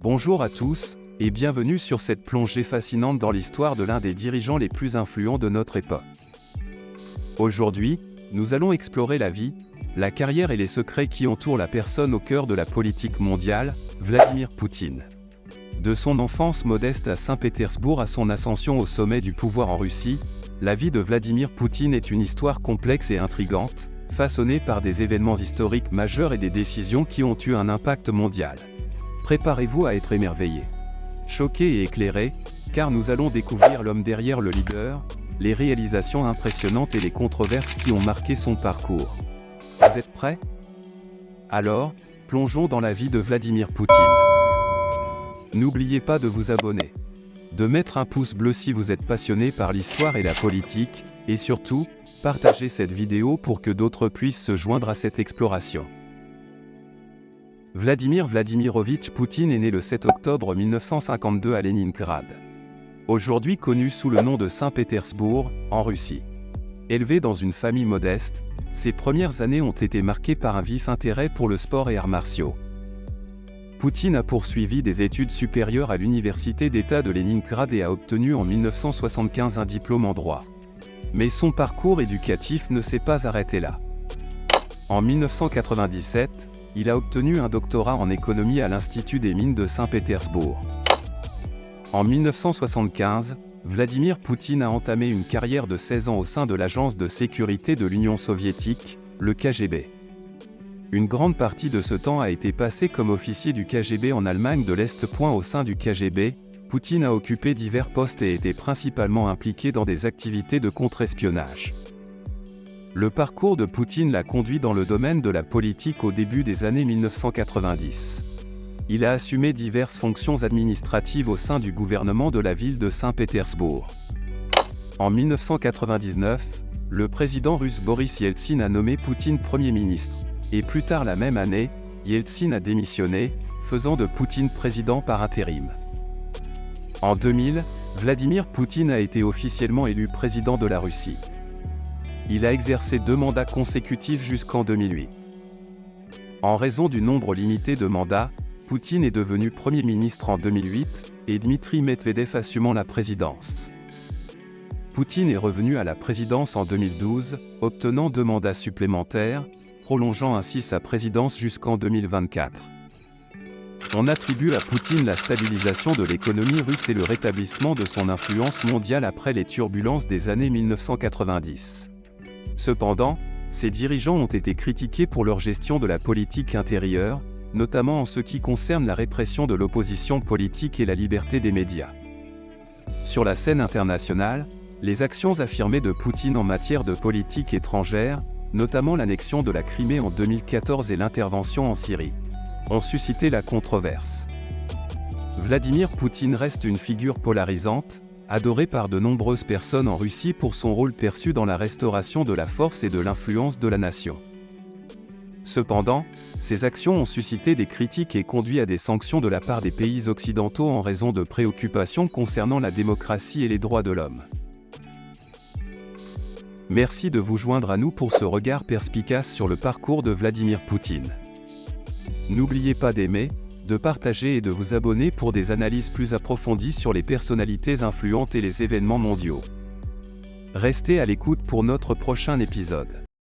Bonjour à tous, et bienvenue sur cette plongée fascinante dans l'histoire de l'un des dirigeants les plus influents de notre époque. Aujourd'hui, nous allons explorer la vie, la carrière et les secrets qui entourent la personne au cœur de la politique mondiale, Vladimir Poutine. De son enfance modeste à Saint-Pétersbourg à son ascension au sommet du pouvoir en Russie, la vie de Vladimir Poutine est une histoire complexe et intrigante, façonnée par des événements historiques majeurs et des décisions qui ont eu un impact mondial. Préparez-vous à être émerveillé, choqué et éclairé, car nous allons découvrir l'homme derrière le leader, les réalisations impressionnantes et les controverses qui ont marqué son parcours. Vous êtes prêts? Alors, plongeons dans la vie de Vladimir Poutine. N'oubliez pas de vous abonner, de mettre un pouce bleu si vous êtes passionné par l'histoire et la politique, et surtout, partagez cette vidéo pour que d'autres puissent se joindre à cette exploration. Vladimir Vladimirovitch Poutine est né le 7 octobre 1952 à Leningrad. Aujourd'hui connu sous le nom de Saint-Pétersbourg, en Russie. Élevé dans une famille modeste, ses premières années ont été marquées par un vif intérêt pour le sport et arts martiaux. Poutine a poursuivi des études supérieures à l'université d'État de Leningrad et a obtenu en 1975 un diplôme en droit. Mais son parcours éducatif ne s'est pas arrêté là. En 1997, il a obtenu un doctorat en économie à l'Institut des mines de Saint-Pétersbourg. En 1975, Vladimir Poutine a entamé une carrière de 16 ans au sein de l'agence de sécurité de l'Union soviétique, le KGB. Une grande partie de ce temps a été passé comme officier du KGB en Allemagne de l'Est. Au sein du KGB, Poutine a occupé divers postes et était principalement impliqué dans des activités de contre-espionnage. Le parcours de Poutine l'a conduit dans le domaine de la politique au début des années 1990. Il a assumé diverses fonctions administratives au sein du gouvernement de la ville de Saint-Pétersbourg. En 1999, le président russe Boris Yeltsin a nommé Poutine Premier ministre, et plus tard la même année, Yeltsin a démissionné, faisant de Poutine président par intérim. En 2000, Vladimir Poutine a été officiellement élu président de la Russie. Il a exercé 2 mandats consécutifs jusqu'en 2008. En raison du nombre limité de mandats, Poutine est devenu Premier ministre en 2008, et Dmitri Medvedev assumant la présidence. Poutine est revenu à la présidence en 2012, obtenant 2 mandats supplémentaires, prolongeant ainsi sa présidence jusqu'en 2024. On attribue à Poutine la stabilisation de l'économie russe et le rétablissement de son influence mondiale après les turbulences des années 1990. Cependant, ces dirigeants ont été critiqués pour leur gestion de la politique intérieure, notamment en ce qui concerne la répression de l'opposition politique et la liberté des médias. Sur la scène internationale, les actions affirmées de Poutine en matière de politique étrangère, notamment l'annexion de la Crimée en 2014 et l'intervention en Syrie, ont suscité la controverse. Vladimir Poutine reste une figure polarisante, adoré par de nombreuses personnes en Russie pour son rôle perçu dans la restauration de la force et de l'influence de la nation. Cependant, ces actions ont suscité des critiques et conduit à des sanctions de la part des pays occidentaux en raison de préoccupations concernant la démocratie et les droits de l'homme. Merci de vous joindre à nous pour ce regard perspicace sur le parcours de Vladimir Poutine. N'oubliez pas d'aimer, de partager et de vous abonner pour des analyses plus approfondies sur les personnalités influentes et les événements mondiaux. Restez à l'écoute pour notre prochain épisode.